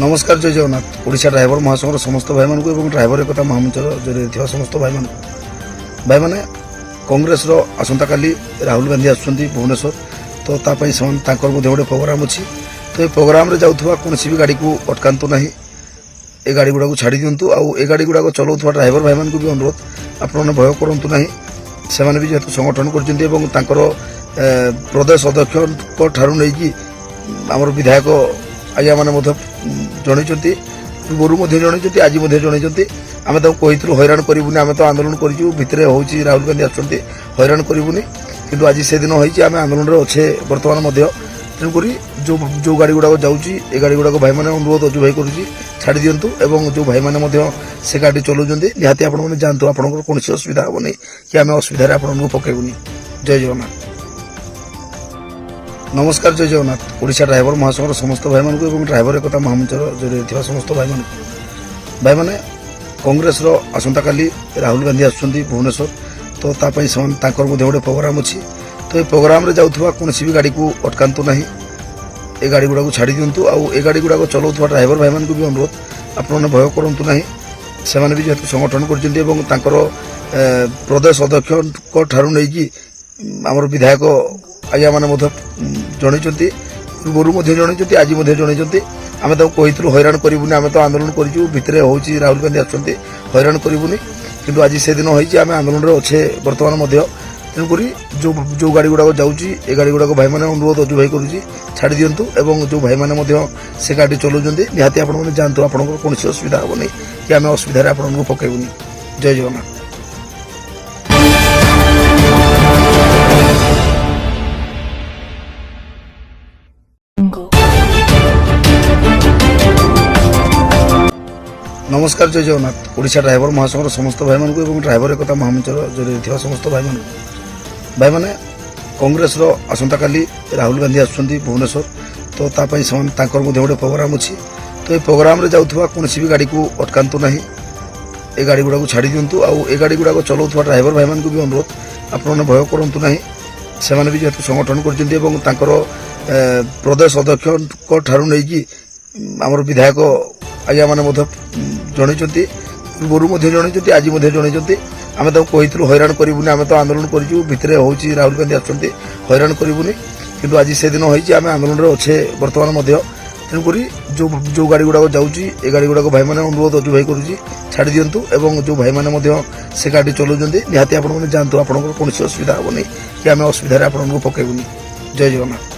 नमस्कार जय जगन्नाथ ओडिशा ड्राइवर महासंघर समस्त भाई मान ड्राइवर एकता महामंचर जरिए समस्त भाई मान भाई मैंने कांग्रेस आसंता काली राहुल गांधी आसुँच भुवनेश्वर तो तापाई गोटे प्रोग्राम अच्छी तो ये प्रोग्राम रे जाउथवा कौन भी गाड़ी को अटकातु ना ए गाड़ी गुड़ा छाड़ी दिंतु आउ ए गाड़ी गुड़ा चलाउथवा ड्राइवर भाई मान भी अनुरोध आपने भय करूँ ना से भी जेहेतु संगठन कर प्रदेश अध्यक्ष ठारू नहीं आमर विधायक आज्ञा मैंने जनई पूर्व जनई आज जनई आम कही हैरान करूनी आम तो आंदोलन करूँ भितर हूँ राहुल गांधी आसुँच हैरान करूनी कि आज से दिन होती आम आंदोलन अच्छे बर्तमान तेणुक जो गाड़ी गुड़ा जाऊँगी ए गाड़ी गुड़ा भाई मैंने अनुरोध अजु भाई करुँच छाड़ी दिंतु और जो भाई मैंने से गाड़ी चलाऊँ निहाती आपने जातु आपंकर कौन असुविधा हेनी कि आम असुविधा आपको पकेबुनि। जय जगन्नाथ नमस्कार जय जगन्नाथ ओडिशा ड्राइवर महासंघर समस्त भाई मान ड्राइवर एकता महामंचर जरिए समस्त भाई मान भाई मैंने कांग्रेस आसंता काली राहुल गांधी आसुँच भुवनेश्वर तो तापाई गोटे प्रोग्राम अच्छी तो ये प्रोग्राम रे जाउथवा कौन भी गाड़ी को अटकातु ना ए गाड़ी गुड़ा छाड़ी दिंतु आउ ए गाड़ी गुड़ा चलाउथवा ड्राइवर भाई मान भी अनुरोध आपने भय करूँ ना से भी जेहेतु संगठन कर प्रदेश अध्यक्ष ठारू नहीं आमर विधायक आज्ञा मैंने जनई पूर्व जनई आज जनई आम तो कही हैरान करूनी आम तो आंदोलन करूँ भितर हूँ राहुल गांधी आसुँच हैरान करूनी कि आज से दिन होती आम आंदोलन अच्छे बर्तमान तेणुक जो गाड़ी गुड़ा जाऊँगी ए गाड़ी गुड़ा भाई मैंने अनुरोध अजु भाई करुँच छाड़ी दिंतु और जो भाई मैंने से गाड़ी चलाऊँ निहाती आपने जातु आपंकर कौन असुविधा हेनी कि आम असुविधा आपको पकेबुनि। जय जगन्नाथ नमस्कार जय जगन्नाथ ओडिशा ड्राइवर महासंघर समस्त भाई मान ड्राइवर एकता महामंचर जरिए समस्त भाई मान भाई मैंने कांग्रेस आसंता काली राहुल गांधी आसुँच भुवनेश्वर तो तापाई गोटे प्रोग्राम अच्छी तो ये प्रोग्राम रे जाउथवा कौन भी गाड़ी को अटकातु ना ए गाड़ी गुड़ा छाड़ी दिंतु आउ ए गाड़ी गुड़ा चलाउथवा ड्राइवर भाई मान भी अनुरोध आपने भय करूँ ना से भी जेहेतु संगठन कर प्रदेश अध्यक्ष ठारू नहीं आमर विधायक आज्ञा मैंने जनई पूर्व जनई आज जनई आम तो कही हैरान करूनी आम तो आंदोलन करूँ भितर हूँ राहुल गांधी आसुँच हैरान करूनी कि आज से दिन होती आम आंदोलन अच्छे बर्तमान तेणुक जो गाड़ी गुड़ा जाऊँगी ए गाड़ी गुड़ा भाई मैंने अनुरोध अजु भाई करुँच छाड़ी दिंतु और जो भाई मैंने से गाड़ी चलाऊँ निहाती आपने जातु आपंकर कौन असुविधा हेनी कि आम असुविधा आपको पकेबुनि। जय जगन्नाथ।